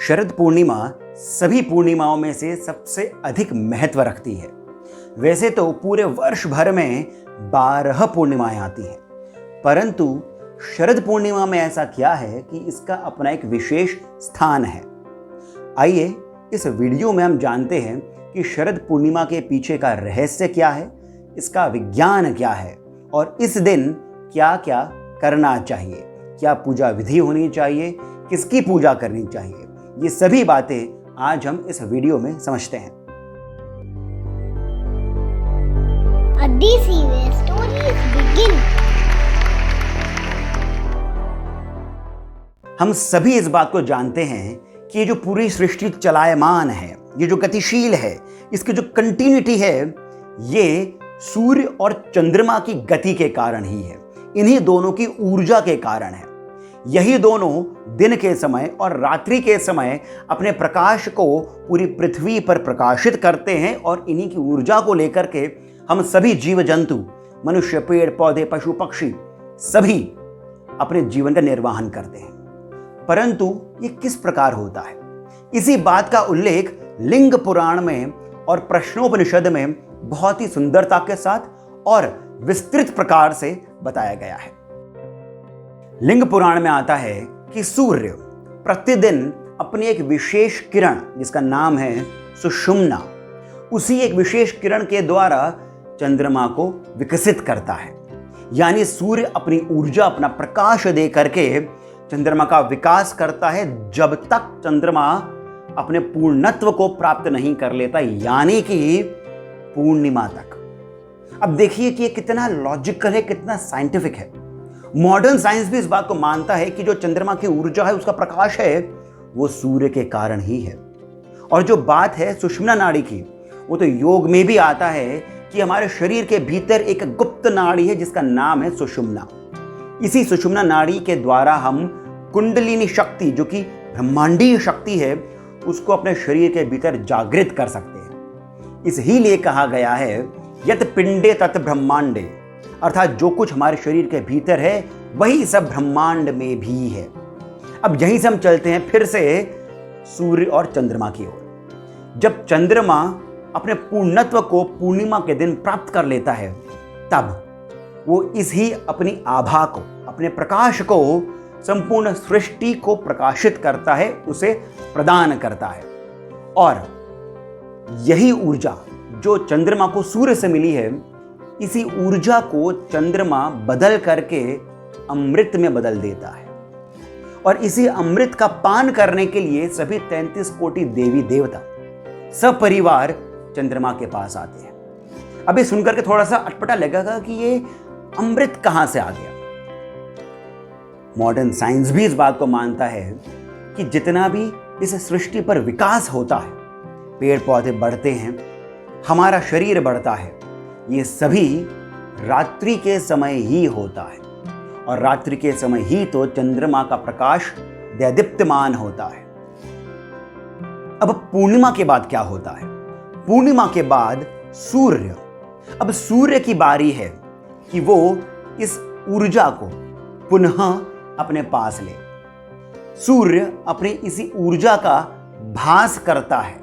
शरद पूर्णिमा सभी पूर्णिमाओं में से सबसे अधिक महत्व रखती है। वैसे तो पूरे वर्ष भर में 12 पूर्णिमाएं आती हैं, परंतु शरद पूर्णिमा में ऐसा क्या है कि इसका अपना एक विशेष स्थान है। आइए इस वीडियो में हम जानते हैं कि शरद पूर्णिमा के पीछे का रहस्य क्या है, इसका विज्ञान क्या है और इस दिन क्या क्या करना चाहिए, क्या पूजा विधि होनी चाहिए, किसकी पूजा करनी चाहिए। ये सभी बातें आज हम इस वीडियो में समझते हैं। हम सभी इस बात को जानते हैं कि ये जो पूरी सृष्टि चलायमान है, ये जो गतिशील है, इसकी जो कंटिन्यूटी है, ये सूर्य और चंद्रमा की गति के कारण ही है। इन्हीं दोनों की ऊर्जा के कारण है। यही दोनों दिन के समय और रात्रि के समय अपने प्रकाश को पूरी पृथ्वी पर प्रकाशित करते हैं और इन्हीं की ऊर्जा को लेकर के हम सभी जीव जंतु, मनुष्य, पेड़ पौधे, पशु पक्षी सभी अपने जीवन का निर्वहन करते हैं। परंतु ये किस प्रकार होता है, इसी बात का उल्लेख लिंग पुराण में और प्रश्नोपनिषद में बहुत ही सुंदरता के साथ और विस्तृत प्रकार से बताया गया है। लिंग पुराण में आता है कि सूर्य प्रतिदिन अपनी एक विशेष किरण, जिसका नाम है सुषुम्ना, उसी एक विशेष किरण के द्वारा चंद्रमा को विकसित करता है। यानी सूर्य अपनी ऊर्जा, अपना प्रकाश दे करके चंद्रमा का विकास करता है जब तक चंद्रमा अपने पूर्णत्व को प्राप्त नहीं कर लेता, यानी कि पूर्णिमा तक। अब देखिए कि ये कितना लॉजिकल है, कितना साइंटिफिक है। मॉडर्न साइंस भी इस बात को मानता है कि जो चंद्रमा की ऊर्जा है, उसका प्रकाश है, वो सूर्य के कारण ही है। और जो बात है सुषुम्ना नाड़ी की, वो तो योग में भी आता है कि हमारे शरीर के भीतर एक गुप्त नाड़ी है जिसका नाम है सुषुम्ना। इसी सुषुम्ना नाड़ी के द्वारा हम कुंडलिनी शक्ति, जो कि ब्रह्मांडीय शक्ति है, उसको अपने शरीर के भीतर जागृत कर सकते हैं। इसलिए कहा गया है यत पिंडे तत् ब्रह्मांडे, अर्थात जो कुछ हमारे शरीर के भीतर है वही सब ब्रह्मांड में भी है। अब यहीं से हम चलते हैं फिर से सूर्य और चंद्रमा की ओर। जब चंद्रमा अपने पूर्णत्व को पूर्णिमा के दिन प्राप्त कर लेता है, तब वो इसी अपनी आभा को, अपने प्रकाश को संपूर्ण सृष्टि को प्रकाशित करता है, उसे प्रदान करता है। और यही ऊर्जा जो चंद्रमा को सूर्य से मिली है, इसी ऊर्जा को चंद्रमा बदल करके अमृत में बदल देता है। और इसी अमृत का पान करने के लिए सभी 33 कोटि देवी देवता सब परिवार चंद्रमा के पास आते हैं। अभी सुनकर के थोड़ा सा अटपटा लगेगा कि ये अमृत कहां से आ गया। मॉडर्न साइंस भी इस बात को मानता है कि जितना भी इस सृष्टि पर विकास होता है, पेड़ पौधे बढ़ते हैं, हमारा शरीर बढ़ता है, ये सभी रात्रि के समय ही होता है। और रात्रि के समय ही तो चंद्रमा का प्रकाश दैदीप्यमान होता है। अब पूर्णिमा के बाद क्या होता है? पूर्णिमा के बाद सूर्य, अब सूर्य की बारी है कि वो इस ऊर्जा को पुनः अपने पास ले। सूर्य अपनी इसी ऊर्जा का भास करता है।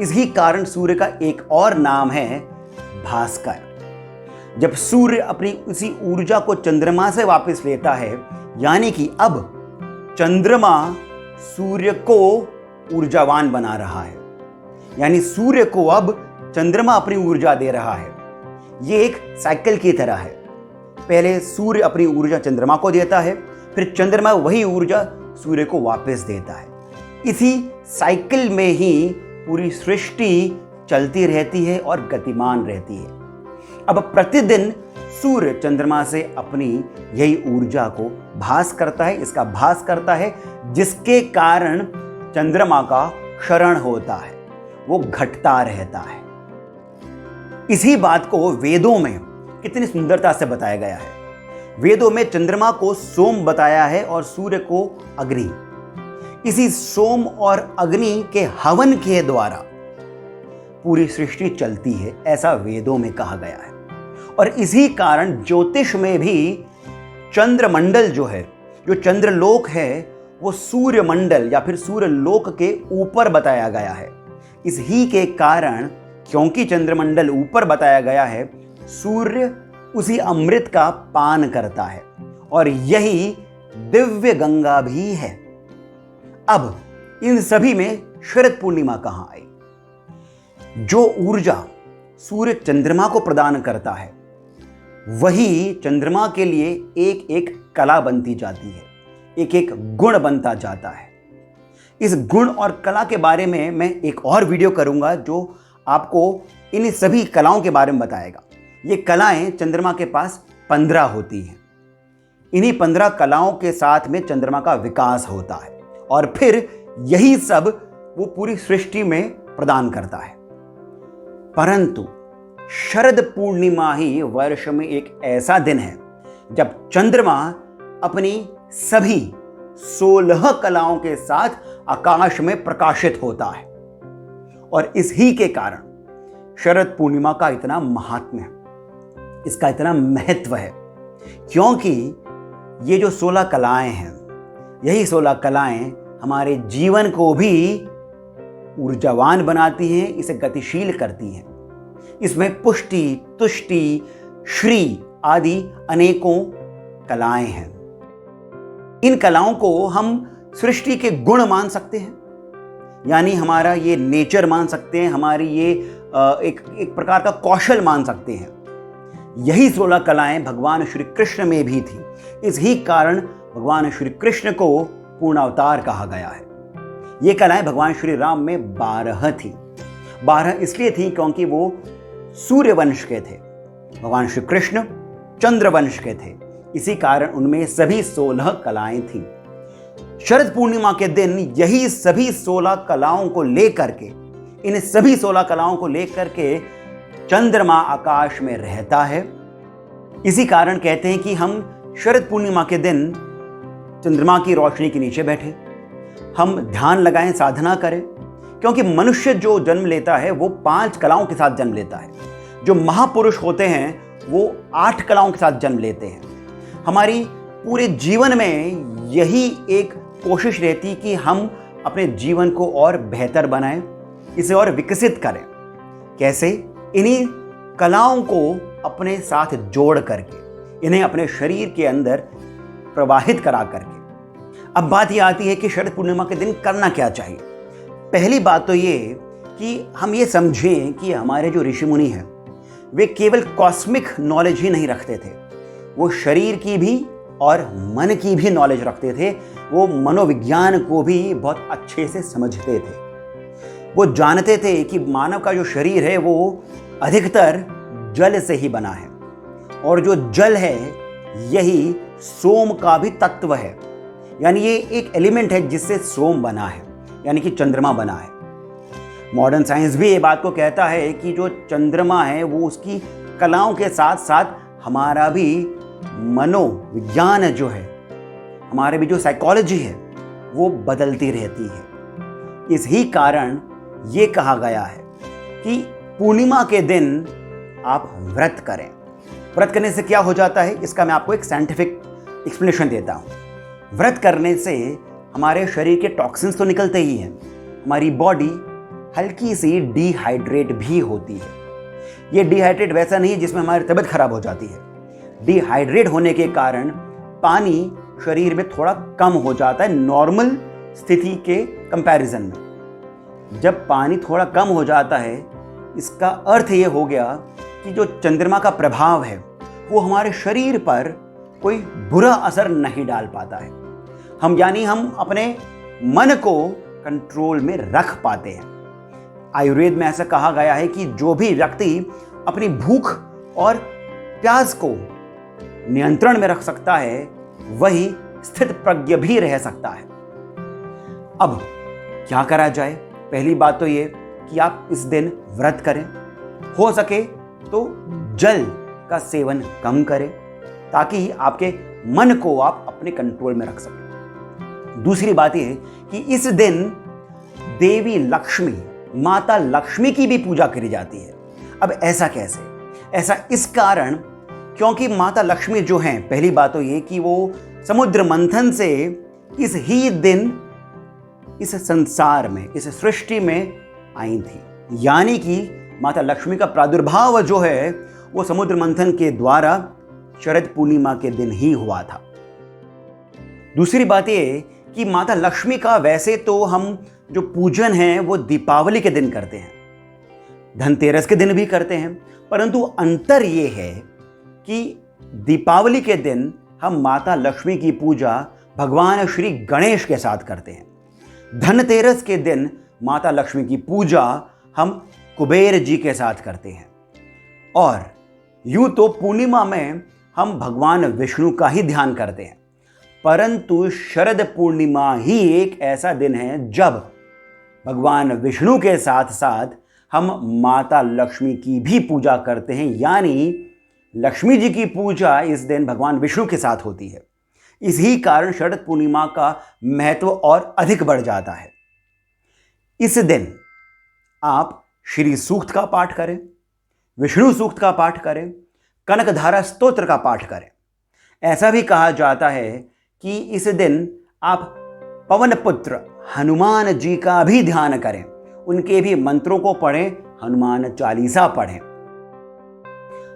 इसी कारण सूर्य का एक और नाम है भास्कर। जब सूर्य अपनी उसी ऊर्जा को चंद्रमा से वापस लेता है, यानी कि अब चंद्रमा सूर्य को ऊर्जावान बना रहा है, यानी सूर्य को अब चंद्रमा अपनी ऊर्जा दे रहा है। ये एक साइकिल की तरह है। पहले सूर्य अपनी ऊर्जा चंद्रमा को देता है, फिर चंद्रमा वही ऊर्जा सूर्य को वापस देता है। इसी साइकिल में ही पूरी सृष्टि चलती रहती है और गतिमान रहती है। अब प्रतिदिन सूर्य चंद्रमा से अपनी यही ऊर्जा को भास करता है, इसका भास करता है, जिसके कारण चंद्रमा का क्षरण होता है, वो घटता रहता है। इसी बात को वेदों में कितनी सुंदरता से बताया गया है। वेदों में चंद्रमा को सोम बताया है और सूर्य को अग्नि। इसी सोम और अग्नि के हवन के द्वारा पूरी सृष्टि चलती है, ऐसा वेदों में कहा गया है। और इसी कारण ज्योतिष में भी चंद्रमंडल जो है, जो चंद्रलोक है, वो सूर्य मंडल या फिर सूर्य लोक के ऊपर बताया गया है। इस ही के कारण, क्योंकि चंद्रमंडल ऊपर बताया गया है, सूर्य उसी अमृत का पान करता है और यही दिव्य गंगा भी है। अब इन सभी में शरद पूर्णिमा कहां आई? जो ऊर्जा सूर्य चंद्रमा को प्रदान करता है, वही चंद्रमा के लिए एक एक कला बनती जाती है, एक एक गुण बनता जाता है। इस गुण और कला के बारे में मैं एक और वीडियो करूंगा जो आपको इन सभी कलाओं के बारे में बताएगा। ये कलाएं चंद्रमा के पास 15 होती हैं। इन्हीं 15 कलाओं के साथ में चंद्रमा का विकास होता है और फिर यही सब वो पूरी सृष्टि में प्रदान करता है। परंतु शरद पूर्णिमा ही वर्ष में एक ऐसा दिन है जब चंद्रमा अपनी सभी 16 कलाओं के साथ आकाश में प्रकाशित होता है और इस ही के कारण शरद पूर्णिमा का इतना महात्म्य है, इसका इतना महत्व है, क्योंकि ये जो 16 कलाएं हैं, यही 16 कलाएं हमारे जीवन को भी ऊर्जावान बनाती हैं, इसे गतिशील करती हैं। इसमें पुष्टि, तुष्टि, श्री आदि अनेकों कलाएं हैं। इन कलाओं को हम सृष्टि के गुण मान सकते हैं, यानी हमारा ये नेचर मान सकते हैं, हमारी ये एक प्रकार का कौशल मान सकते हैं। यही 16 कलाएं भगवान श्री कृष्ण में भी थी। इस ही कारण भगवान श्री कृष्ण को पूर्ण अवतार कहा गया है। ये कलाएं भगवान श्री राम में 12 थी। 12 इसलिए थी क्योंकि वो सूर्य वंश के थे, भगवान श्री कृष्ण चंद्र वंश के थे, इसी कारण उनमें सभी 16 कलाएं थीं। शरद पूर्णिमा के दिन यही सभी 16 कलाओं को लेकर के, इन सभी 16 कलाओं को लेकर के चंद्रमा आकाश में रहता है। इसी कारण कहते हैं कि हम शरद पूर्णिमा के दिन चंद्रमा की रोशनी के नीचे बैठे, हम ध्यान लगाएं, साधना करें, क्योंकि मनुष्य जो जन्म लेता है वो 5 कलाओं के साथ जन्म लेता है। जो महापुरुष होते हैं वो 8 कलाओं के साथ जन्म लेते हैं। हमारी पूरे जीवन में यही एक कोशिश रहती कि हम अपने जीवन को और बेहतर बनाएं, इसे और विकसित करें। कैसे? इन्हीं कलाओं को अपने साथ जोड़ करके, इन्हें अपने शरीर के अंदर प्रवाहित करा करके। अब बात यह आती है कि शरद पूर्णिमा के दिन करना क्या चाहिए। पहली बात तो ये कि हम ये समझें कि हमारे जो ऋषि मुनि हैं वे केवल कॉस्मिक नॉलेज ही नहीं रखते थे, वो शरीर की भी और मन की भी नॉलेज रखते थे। वो मनोविज्ञान को भी बहुत अच्छे से समझते थे। वो जानते थे कि मानव का जो शरीर है वो अधिकतर जल से ही बना है और जो जल है यही सोम का भी तत्व है, यानी ये एक एलिमेंट है जिससे सोम बना है, यानी कि चंद्रमा बना है। मॉडर्न साइंस भी ये बात को कहता है कि जो चंद्रमा है वो उसकी कलाओं के साथ साथ हमारा भी मनोविज्ञान जो है, हमारे भी जो साइकोलॉजी है वो बदलती रहती है। इस ही कारण ये कहा गया है कि पूर्णिमा के दिन आप व्रत करें। व्रत करने से क्या हो जाता है, इसका मैं आपको एक साइंटिफिक एक्सप्लेनेशन देता हूँ। व्रत करने से हमारे शरीर के टॉक्सिन्स तो निकलते ही हैं, हमारी बॉडी हल्की सी डिहाइड्रेट भी होती है। ये डिहाइड्रेट वैसा नहीं जिसमें हमारी तबीयत खराब हो जाती है। डिहाइड्रेट होने के कारण पानी शरीर में थोड़ा कम हो जाता है नॉर्मल स्थिति के कंपैरिजन में। जब पानी थोड़ा कम हो जाता है, इसका अर्थ ये हो गया कि जो चंद्रमा का प्रभाव है वो हमारे शरीर पर कोई बुरा असर नहीं डाल पाता है। हम अपने मन को कंट्रोल में रख पाते हैं। आयुर्वेद में ऐसा कहा गया है कि जो भी व्यक्ति अपनी भूख और प्यास को नियंत्रण में रख सकता है वही स्थित प्रज्ञ भी रह सकता है। अब क्या करा जाए? पहली बात तो ये कि आप इस दिन व्रत करें, हो सके तो जल का सेवन कम करें ताकि आपके मन को आप अपने कंट्रोल में रख सकें। दूसरी बात यह है कि इस दिन देवी लक्ष्मी, माता लक्ष्मी की भी पूजा करी जाती है। अब ऐसा कैसे? ऐसा इस कारण क्योंकि माता लक्ष्मी जो हैं, पहली बात तो ये कि वो समुद्र मंथन से इस ही दिन इस संसार में, इस सृष्टि में आई थी। यानी कि माता लक्ष्मी का प्रादुर्भाव जो है वो समुद्र मंथन के द्वारा शरद पूर्णिमा के दिन ही हुआ था। दूसरी बात ये कि माता लक्ष्मी का वैसे तो हम जो पूजन है वो दीपावली के दिन करते हैं, धनतेरस के दिन भी करते हैं, परंतु अंतर ये है कि दीपावली के दिन हम माता लक्ष्मी की पूजा भगवान श्री गणेश के साथ करते हैं। धनतेरस के दिन माता लक्ष्मी की पूजा हम कुबेर जी के साथ करते हैं। और यूं तो पूर्णिमा में हम भगवान विष्णु का ही ध्यान करते हैं, परंतु शरद पूर्णिमा ही एक ऐसा दिन है जब भगवान विष्णु के साथ साथ हम माता लक्ष्मी की भी पूजा करते हैं। यानी लक्ष्मी जी की पूजा इस दिन भगवान विष्णु के साथ होती है। इसी कारण शरद पूर्णिमा का महत्व और अधिक बढ़ जाता है। इस दिन आप श्री सूक्त का पाठ करें, विष्णु सूक्त का पाठ करें, कनकधारा स्तोत्र का पाठ करें। ऐसा भी कहा जाता है कि इस दिन आप पवन पुत्र हनुमान जी का भी ध्यान करें, उनके भी मंत्रों को पढ़ें, हनुमान चालीसा पढ़ें।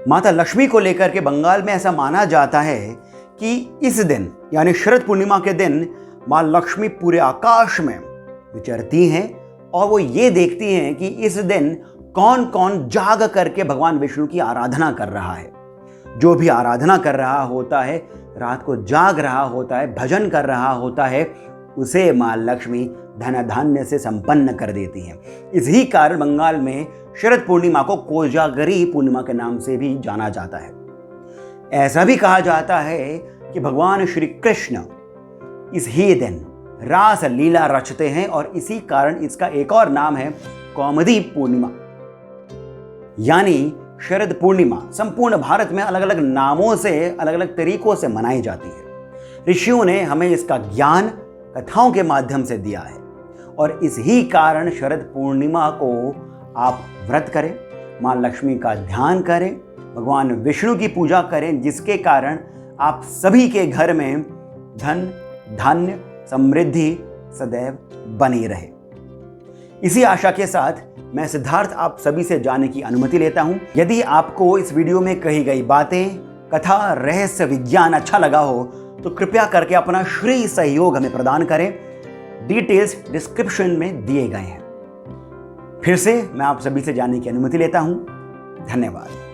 माता लक्ष्मी को लेकर के बंगाल में ऐसा माना जाता है कि इस दिन यानी शरद पूर्णिमा के दिन माँ लक्ष्मी पूरे आकाश में विचरती हैं और वो ये देखती हैं कि इस दिन कौन कौन जाग करके भगवान विष्णु की आराधना कर रहा है। जो भी आराधना कर रहा होता है, रात को जाग रहा होता है, भजन कर रहा होता है, उसे माँ लक्ष्मी धन धान्य से संपन्न कर देती हैं। इसी कारण बंगाल में शरद पूर्णिमा को कोजागरी पूर्णिमा के नाम से भी जाना जाता है। ऐसा भी कहा जाता है कि भगवान श्री कृष्ण इस ही दिन रास लीला रचते हैं और इसी कारण इसका एक और नाम है कौमुदी पूर्णिमा। यानी शरद पूर्णिमा संपूर्ण भारत में अलग अलग नामों से, अलग अलग तरीकों से मनाई जाती है। ऋषियों ने हमें इसका ज्ञान कथाओं के माध्यम से दिया है और इसी कारण शरद पूर्णिमा को आप व्रत करें, माँ लक्ष्मी का ध्यान करें, भगवान विष्णु की पूजा करें, जिसके कारण आप सभी के घर में धन धान्य समृद्धि सदैव बनी रहे। इसी आशा के साथ मैं सिद्धार्थ आप सभी से जाने की अनुमति लेता हूं। यदि आपको इस वीडियो में कही गई बातें, कथा, रहस्य, विज्ञान अच्छा लगा हो तो कृपया करके अपना श्री सहयोग हमें प्रदान करें। डिटेल्स डिस्क्रिप्शन में दिए गए हैं। फिर से मैं आप सभी से जाने की अनुमति लेता हूं। धन्यवाद।